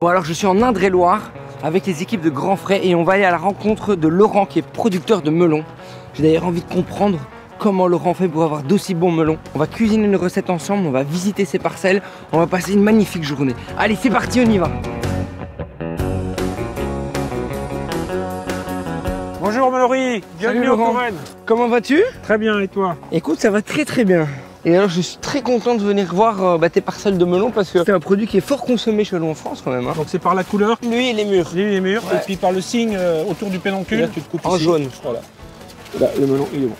Bon alors je suis en Indre-et-Loire avec les équipes de Grand Frais et on va aller à la rencontre de Laurent qui est producteur de melons. J'ai d'ailleurs envie de comprendre comment Laurent fait pour avoir d'aussi bons melons. On va cuisiner une recette ensemble, on va visiter ses parcelles, on va passer une magnifique journée. Allez c'est parti, on y va. Bonjour Mallory, bienvenue au Touraine. Comment vas-tu? Très bien, et toi? Écoute, ça va très bien. Et alors je suis très content de venir voir tes parcelles de melons parce que c'est un produit qui est fort consommé chez nous en France quand même. Hein. Donc c'est par la couleur, Lui il est mûr. lui il est mûr, Ouais. et puis par le signe autour du pédoncule, Là, tu te coupes en ici. jaune. Voilà. Là, le melon il est bon.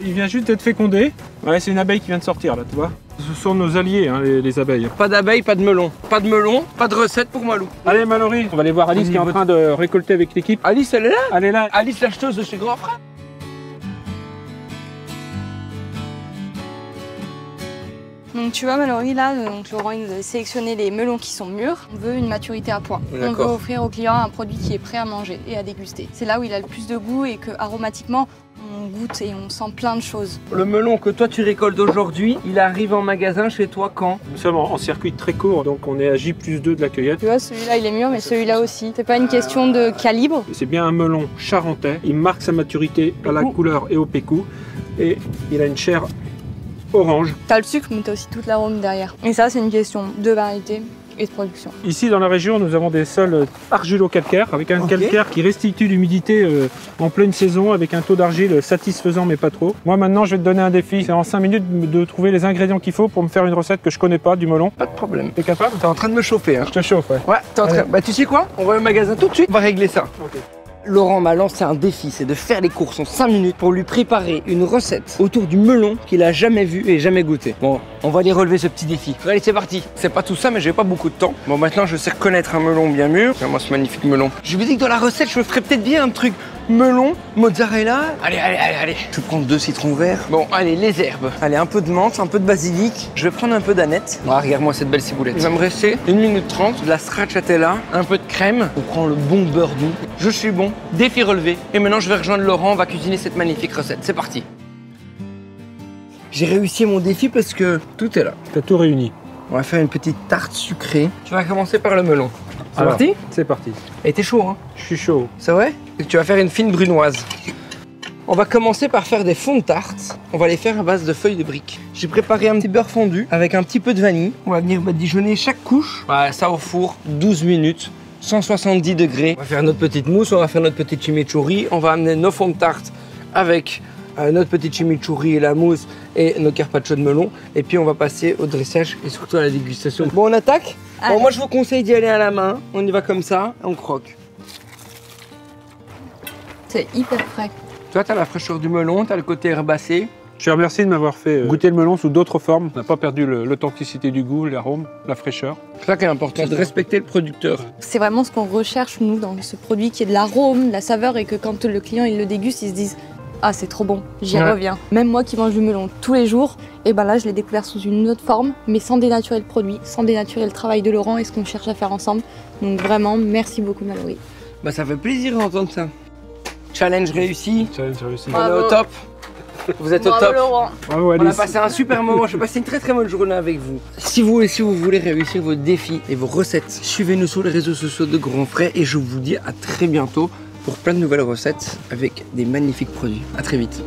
Il vient juste d'être fécondé. Ouais, c'est une abeille qui vient de sortir là, tu vois. Ce sont nos alliés, hein, les abeilles. Pas d'abeilles, pas de melon. Pas de melon, pas de recette pour Malou. Allez Mallory, on va aller voir Alice qui est en train de récolter avec l'équipe. Alice elle est là? Elle est là. Alice l'acheteuse de chez Grand Frais. Donc tu vois Mallory là, donc Laurent il nous avait sélectionné les melons qui sont mûrs. On veut une maturité à point. On veut offrir au client un produit qui est prêt à manger et à déguster. C'est là où il a le plus de goût et que aromatiquement on goûte et on sent plein de choses. Le melon que toi tu récoltes aujourd'hui, il arrive en magasin chez toi quand? Nous sommes en circuit très court, donc on est à J+2 de la cueillette. Tu vois celui-là il est mûr mais celui-là aussi. C'est pas une question de calibre. C'est bien un melon charentais. Il marque sa maturité à la couleur et au pécou. Et il a une chair orange. T'as le sucre mais t'as aussi toute l'arôme derrière. Et ça c'est une question de variété et de production. Ici dans la région, nous avons des sols argilo-calcaires avec un calcaire qui restitue l'humidité en pleine saison avec un taux d'argile satisfaisant mais pas trop. Moi maintenant je vais te donner un défi, c'est en 5 minutes de trouver les ingrédients qu'il faut pour me faire une recette que je connais pas du melon. Pas de problème. T'es capable? T'es en train de me chauffer hein. Je te chauffe, ouais. Ouais, t'es en train. Bah tu sais quoi? On va au magasin tout de suite, on va régler ça. Ok. Laurent m'a lancé un défi, c'est de faire les courses en 5 minutes pour lui préparer une recette autour du melon qu'il a jamais vu et jamais goûté. Bon, on va aller relever ce petit défi. Allez, c'est parti. C'est pas tout ça, mais j'ai pas beaucoup de temps. Bon, maintenant, je sais reconnaître un melon bien mûr. Regarde-moi ce magnifique melon. Je vous dis que dans la recette, je ferais peut-être bien un truc melon, mozzarella. Allez. Je vais prendre 2 citrons verts. Bon, allez, les herbes. Allez, un peu de menthe, un peu de basilic. Je vais prendre un peu d'aneth. Ah, regarde-moi cette belle ciboulette. Il va me rester 1 minute 30, de la stracciatella, un peu de crème. On prend le bon beurre doux. Je suis bon. Défi relevé. Et maintenant, je vais rejoindre Laurent. On va cuisiner cette magnifique recette. C'est parti. J'ai réussi mon défi parce que tout est là. T'as tout réuni. On va faire une petite tarte sucrée. Tu vas commencer par le melon. C'est Alors, parti? C'est parti. Et t'es chaud, hein? Je suis chaud. C'est vrai? Et tu vas faire une fine brunoise. On va commencer par faire des fonds de tarte. On va les faire à base de feuilles de briques. J'ai préparé un petit beurre fondu avec un petit peu de vanille. On va venir badigeonner chaque couche. Voilà, ça au four, 12 minutes, 170 degrés. On va faire notre petite mousse, on va faire notre petite chimichurri. On va amener nos fonds de tarte avec notre petite chimichurri et la mousse et nos carpaccio de melon. Et puis on va passer au dressage et surtout à la dégustation. Bon, on attaque? Bon, moi je vous conseille d'y aller à la main. On y va comme ça, on croque. C'est hyper frais. Toi, t'as la fraîcheur du melon, t'as le côté herbacé. Je te remercie de m'avoir fait goûter le melon sous d'autres formes. On n'a pas perdu l'authenticité du goût, l'arôme, la fraîcheur. C'est ça qui est important, de respecter le producteur. C'est vraiment ce qu'on recherche nous dans ce produit qui est de l'arôme, de la saveur et que quand le client il le déguste, il se dise ah c'est trop bon, j'y reviens. Même moi qui mange du melon tous les jours, et ben là je l'ai découvert sous une autre forme, mais sans dénaturer le produit, sans dénaturer le travail de Laurent et ce qu'on cherche à faire ensemble. Donc vraiment merci beaucoup Mallory. Bah ça fait plaisir d'entendre ça. Challenge réussi. Challenge réussi. On est au top. Vous êtes au top. Laurent. Bravo On a Alice. passé un super moment, je vais passer une très bonne journée avec vous. Si vous voulez réussir vos défis et vos recettes, suivez-nous sur les réseaux sociaux de Grand Frais et je vous dis à très bientôt pour plein de nouvelles recettes avec des magnifiques produits. À très vite.